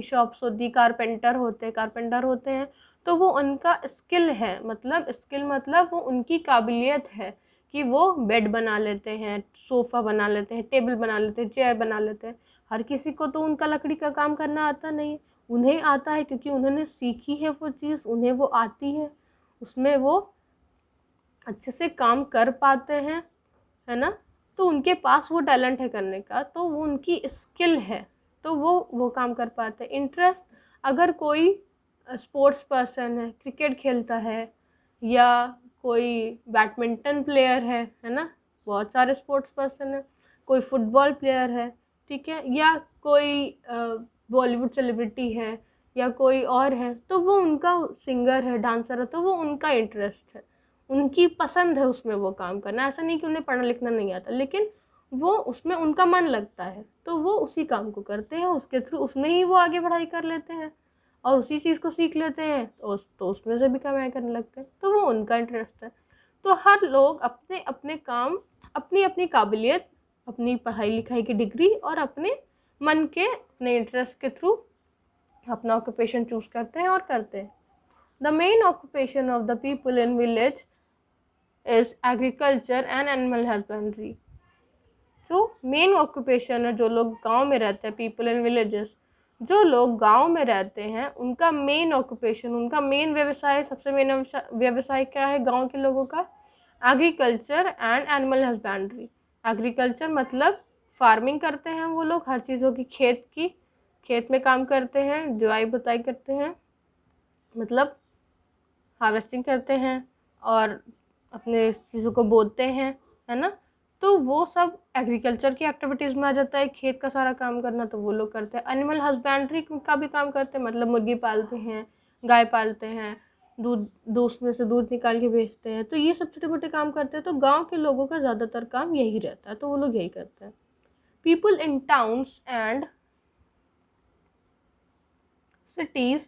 Shops होती, carpenter होते हैं, तो वो उनका स्किल है, मतलब स्किल मतलब वो उनकी काबिलियत है कि वो बेड बना लेते हैं, सोफ़ा बना लेते हैं, टेबल बना लेते हैं, चेयर बना लेते हैं। हर किसी को तो उनका लकड़ी का काम करना आता नहीं, उन्हें आता है क्योंकि उन्होंने सीखी है वो चीज़, उन्हें वो आती है, उसमें वो अच्छे से काम कर पाते हैं, है ना। तो उनके पास वो टैलेंट है करने का, तो वो उनकी स्किल है, तो वो काम कर पाते हैं। इंटरेस्ट, अगर कोई स्पोर्ट्स पर्सन है, क्रिकेट खेलता है, या कोई बैडमिंटन प्लेयर है ना, बहुत सारे स्पोर्ट्स पर्सन है, कोई फुटबॉल प्लेयर है, ठीक है, या कोई बॉलीवुड सेलिब्रिटी है, या कोई और है, तो वो उनका सिंगर है, डांसर है, तो वो उनका इंटरेस्ट है, उनकी पसंद है उसमें वो काम करना। ऐसा नहीं कि उन्हें पढ़ना लिखना नहीं आता, लेकिन वो उसमें उनका मन लगता है, तो वो उसी काम को करते हैं, उसके थ्रू उसमें ही वो आगे पढ़ाई कर लेते हैं और उसी चीज़ को सीख लेते हैं, तो उसमें से भी कमाई करने लगते हैं, तो वो उनका इंटरेस्ट है। तो हर लोग अपने अपने काम, अपनी अपनी काबिलियत, अपनी पढ़ाई लिखाई की डिग्री और अपने मन के, अपने इंटरेस्ट के थ्रू अपना ऑक्यूपेशन चूज करते हैं और करते हैं। The main occupation of the people in village is agriculture and animal husbandry. जो मेन ऑक्यूपेशन है, जो लोग गांव में रहते हैं, पीपल इन विलेजेस, जो लोग गांव में रहते हैं, उनका मेन ऑक्यूपेशन, उनका मेन व्यवसाय, सबसे मेन व्यवसाय क्या है गांव के लोगों का? Agriculture and animal husbandry. Agriculture मतलब फार्मिंग करते हैं वो लोग, हर चीज़ों की खेत में काम करते हैं, जुआई बुताई करते हैं, मतलब हार्वेस्टिंग करते हैं और अपने चीज़ों को बोते हैं, है ना। तो वो सब एग्रीकल्चर की एक्टिविटीज़ में आ जाता है, खेत का सारा काम करना, तो वो लोग करते हैं। एनिमल हस्बेंड्री का भी काम करते हैं, मतलब मुर्गी पालते हैं, गाय पालते हैं, दूध में से दूध निकाल के बेचते हैं, तो ये सब छोटे मोटे काम करते हैं। तो गाँव के लोगों का ज़्यादातर काम यही रहता है, तो वो लोग यही करते हैं। People in towns and cities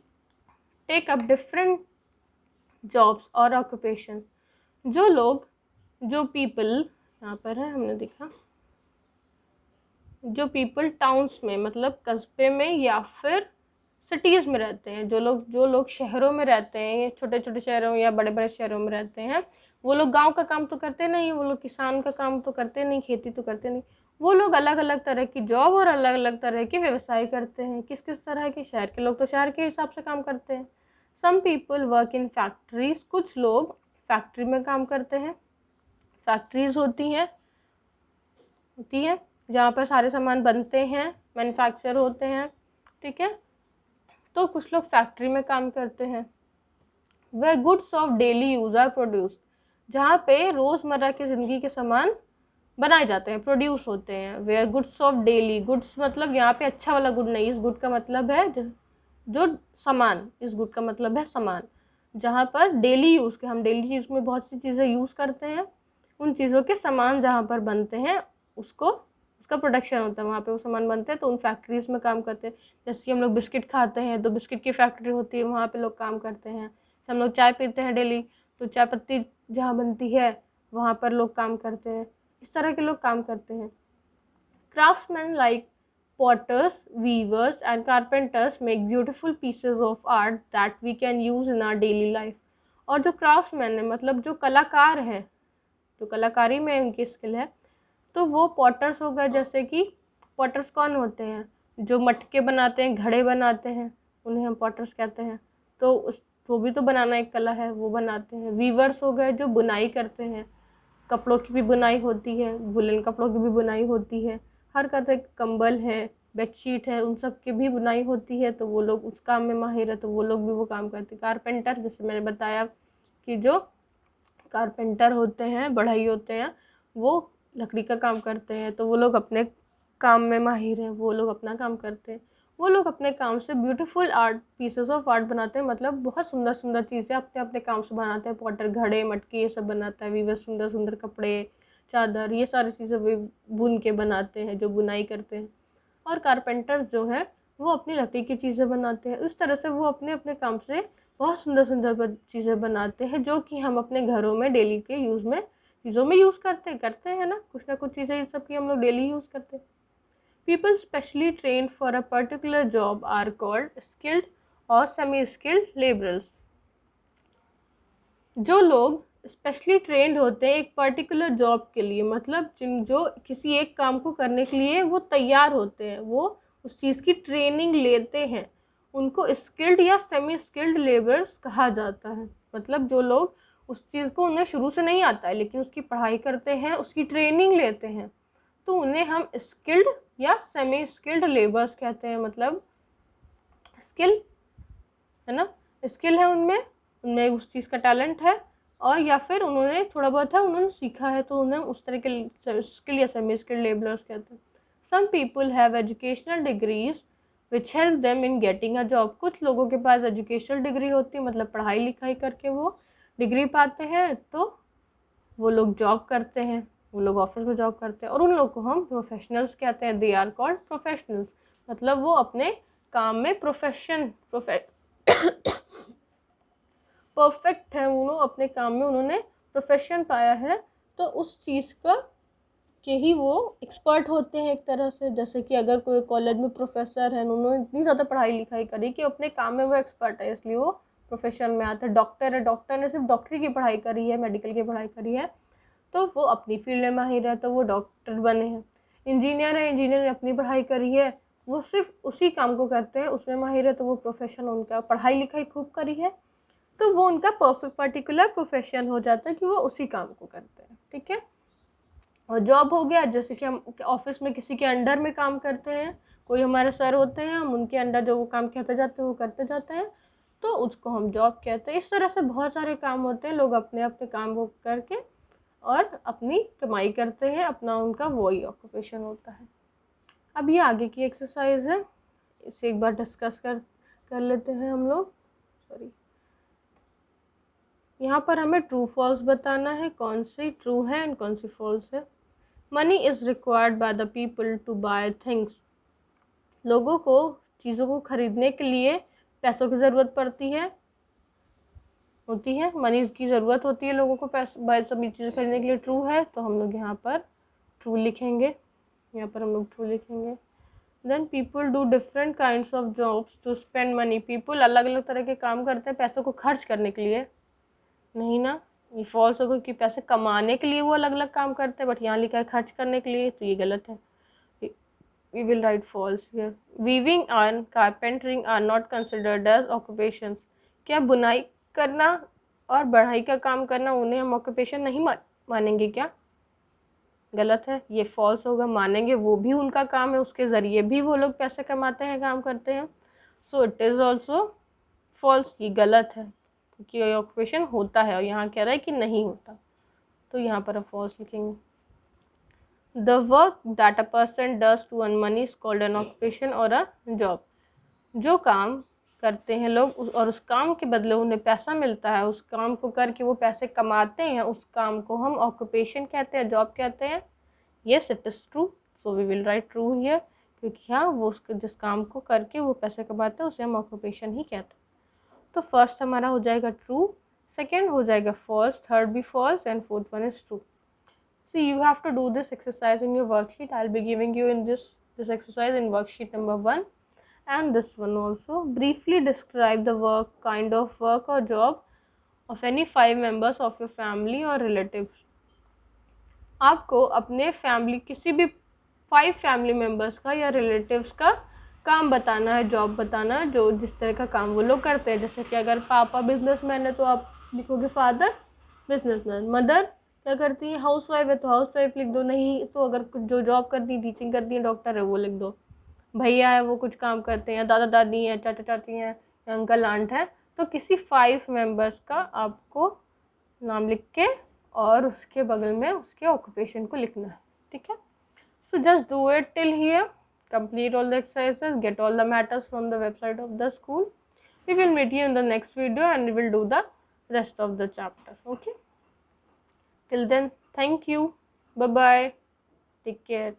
take up different jobs और ऑक्यूपेशन। जो लोग, जो पीपल, यहाँ पर है, हमने देखा, जो पीपल टाउन्स में मतलब कस्बे में या फिर सिटीज़ में रहते हैं, जो लोग शहरों में रहते हैं, छोटे छोटे शहरों या बड़े बड़े शहरों में रहते हैं, वो लोग गांव का काम तो करते नहीं, वो लोग किसान का काम तो करते नहीं, खेती तो करते नहीं, वो लोग अलग अलग तरह की जॉब और अलग अलग तरह के व्यवसाय करते हैं। किस किस तरह के? शहर के लोग तो शहर के हिसाब से काम करते हैं। Some people work in factories, कुछ लोग फैक्ट्री में काम करते हैं। फैक्ट्रीज होती है जहाँ पर सारे सामान बनते हैं, मैन्युफैक्चर होते हैं, ठीक है। तो कुछ लोग फैक्ट्री में काम करते हैं। Where goods of daily use are produce, जहाँ पे रोज़मर्रा की ज़िंदगी के सामान बनाए जाते हैं, प्रोड्यूस होते हैं। Where goods of daily, goods मतलब यहाँ पे अच्छा वाला गुड नहीं, इस गुड का मतलब है जो सामान, इस गुड का मतलब है सामान, जहाँ पर डेली यूज़ के, हम डेली यूज़ में बहुत सी चीज़ें यूज़ करते हैं, उन चीज़ों के सामान जहाँ पर बनते हैं, उसका प्रोडक्शन होता है, वहाँ पे वो सामान बनते हैं, तो उन फैक्ट्रीज़ में काम करते हैं। जैसे कि हम लोग बिस्किट खाते हैं, तो बिस्किट की फैक्ट्री होती है, वहाँ पे लोग काम करते हैं। हम लोग चाय पीते हैं डेली, तो चाय पत्ती जहाँ बनती है वहाँ पर लोग काम करते हैं। इस तरह के लोग काम करते हैं। Craftsman like potters, weavers and carpenters make beautiful pieces of art that we can use in our daily life। और जो क्राफ्ट्समैन है, मतलब जो कलाकार है, जो कलाकारी में उनकी स्किल है, तो वो पॉटर्स हो गए। जैसे कि पॉटर्स कौन होते हैं? जो मटके बनाते हैं, घड़े बनाते हैं, उन्हें हम पॉटर्स कहते हैं। तो वो भी तो बनाना एक कला है, वो बनाते हैं। वीवर्स हो गए जो बुनाई करते हैं, कपड़ों की भी बुनाई होती है, वुलन कपड़ों की भी बुनाई होती है, हर तरह के कंबल है, बेडशीट है, उन सब की भी बुनाई होती है, तो वो लोग उस काम में माहिर है, तो वो लोग भी वो काम करते हैं। कारपेंटर, जैसे मैंने बताया कि जो कारपेंटर होते हैं, बढ़ई होते हैं, वो लकड़ी का काम करते हैं, तो वो लोग अपने काम में माहिर हैं, वो लोग अपना काम करते हैं। वो लोग अपने काम से beautiful art, pieces of art बनाते हैं, मतलब बहुत सुंदर सुंदर चीज़ें अपने अपने काम से बनाते हैं। पॉटर घड़े मटके ये सब बनाता है। वीवर सुंदर सुंदर कपड़े, चादर, ये सारी चीज़ें वे बुन के बनाते हैं, जो बुनाई करते हैं। और कारपेंटर्स जो है वो अपनी लकड़ी की चीज़ें बनाते हैं। इस तरह से वो अपने अपने काम से बहुत सुंदर सुंदर चीज़ें बनाते हैं, जो कि हम अपने घरों में डेली के चीज़ों में यूज़ करते हैं ना, कुछ ना कुछ चीज़ें इस सब की हम लोग डेली यूज़ करते हैं। People specially trained for a particular job are called skilled और semi skilled laborers. जो लोग स्पेशली ट्रेंड होते हैं एक पर्टिकुलर जॉब के लिए, मतलब जो किसी एक काम को करने के लिए वो तैयार होते हैं, वो उस चीज़ की ट्रेनिंग लेते हैं, उनको स्किल्ड या सेमी स्किल्ड लेबर्स कहा जाता है। मतलब जो लोग उस चीज़ को उन्हें शुरू से नहीं आता है लेकिन उसकी पढ़ाई करते हैं, उसकी ट्रेनिंग लेते हैं, तो उन्हें हम स्किल्ड या सेमी स्किल्ड लेबर्स कहते हैं। मतलब स्किल है ना, स्किल है उनमें, उनमें उस चीज़ का टैलेंट है, और या फिर उन्होंने थोड़ा बहुत है उन्होंने सीखा है, तो उन्हें उस तरह के स्किल या सेमी स्किल्ड लेबरर्स कहते हैं। Some people have educational degrees which help them in getting a job. कुछ लोगों के पास एजुकेशनल डिग्री होती है, मतलब पढ़ाई लिखाई करके वो डिग्री पाते हैं, तो वो लोग जॉब करते हैं, वो लोग ऑफिस में जॉब करते हैं, और उन लोग को हम प्रोफेशनल्स कहते हैं। They are called professionals. मतलब वो अपने काम में परफेक्ट है, वो अपने काम में उन्होंने प्रोफेशन पाया है, तो उस चीज़ का के ही वो एक्सपर्ट होते हैं एक तरह से। जैसे कि अगर कोई कॉलेज में प्रोफेसर है, उन्होंने इतनी ज़्यादा पढ़ाई लिखाई करी कि अपने काम में वो एक्सपर्ट है, इसलिए वो प्रोफेशन में आते हैं। डॉक्टर है, डॉक्टर ने सिर्फ डॉक्टरी की पढ़ाई करी है, मेडिकल की पढ़ाई करी है, तो वो अपनी फील्ड में माहिर है, तो वो डॉक्टर बने हैं। इंजीनियर है, इंजीनियर ने अपनी पढ़ाई करी है, वो सिर्फ उसी काम को करते हैं, उसमें माहिर है, तो वो प्रोफेशन उनका, पढ़ाई लिखाई खूब करी है, तो वो उनका परफेक्ट पर्टिकुलर प्रोफेशन हो जाता है कि वो उसी काम को करते हैं। ठीक है। और जॉब हो गया, जैसे कि हम ऑफिस में किसी के अंडर में काम करते हैं, कोई हमारे सर होते हैं, हम उनके अंडर जो वो काम कहते जाते हैं वो करते जाते हैं, तो उसको हम जॉब कहते हैं। इस तरह से बहुत सारे काम होते हैं, लोग अपने अपने काम को करके और अपनी कमाई करते हैं, अपना उनका वही ऑक्यूपेशन होता है। अब ये आगे की एक्सरसाइज है, इसे एक बार डिस्कस कर लेते हैं हम लोग। सॉरी, यहाँ पर हमें ट्रू फॉल्स बताना है, कौन सी ट्रू है एंड कौन सी फॉल्स है। Money is required by the people to buy things. लोगों को चीज़ों को खरीदने के लिए पैसों की ज़रूरत पड़ती है, होती है, मनी की ज़रूरत होती है लोगों को पैसे सभी चीज़ें खरीदने के लिए। ट्रू है, तो हम लोग यहाँ पर ट्रू लिखेंगे, यहाँ पर हम लोग ट्रू लिखेंगे। Then people do different kinds of jobs to spend money. People अलग अलग तरह के काम करते हैं पैसों को खर्च करने के लिए, नहीं ना, ये फॉल्स होगा कि पैसे कमाने के लिए वो अलग अलग काम करते हैं, बट यहाँ लिखा है खर्च करने के लिए, तो ये गलत है। We will write false here. Weaving and carpentering are not considered as occupations. क्या बुनाई करना और बढ़ाई का काम करना उन्हें हम ऑक्यूपेशन नहीं मानेंगे क्या? गलत है, ये फॉल्स होगा। मानेंगे, वो भी उनका काम है, उसके ज़रिए भी वो लोग पैसे कमाते हैं, काम करते हैं, so it is also false, ये गलत है, क्योंकि ऑक्यूपेशन होता है और यहाँ कह रहा है कि नहीं होता, तो यहाँ पर हम फॉल्स लिखेंगे। The work that a person does to earn money is called an occupation और अ जॉब। जो काम करते हैं लोग और उस काम के बदले उन्हें पैसा मिलता है, उस काम को करके वो पैसे कमाते हैं, उस काम को हम ऑक्यूपेशन कहते हैं, जॉब कहते हैं। Yes, it is true, so we will write true here, क्योंकि हाँ वो उसके जिस काम को करके वो पैसे कमाते हैं उसे हम ऑक्यूपेशन ही कहते हैं। तो फर्स्ट हमारा हो जाएगा ट्रू, सेकेंड हो जाएगा फॉल्स, थर्ड भी false, and fourth one is true. So you have to do this exercise in your worksheet. I'll be giving you in this exercise in worksheet number 1 and this one also. Briefly describe the work, kind of work or job of any 5 members of your family or relatives. आपको अपने family किसी भी 5 family members का या relatives का काम बताना है, जॉब बताना है, जो जिस तरह का काम वो लोग करते हैं। जैसे कि अगर पापा बिजनेसमैन है तो आप लिखोगे फादर बिजनेसमैन, मदर क्या करती है, हाउसवाइफ है तो हाउसवाइफ लिख दो, नहीं तो अगर कुछ जो जॉब करती है, टीचिंग करती है, डॉक्टर है, वो लिख दो। भैया है वो कुछ काम करते हैं, दादा दादी हैं, चाचा चाची हैं, अंकल आंट है, तो किसी 5 मेंबर्स का आपको नाम लिख के और उसके बगल में उसके ऑक्यूपेशन को लिखना है। ठीक है, so just do it till here, complete all the exercises, get all the matters from the website of the school. We will meet you in the next video and we will do the rest of the chapter. Okay, till then, thank you, bye bye, take care.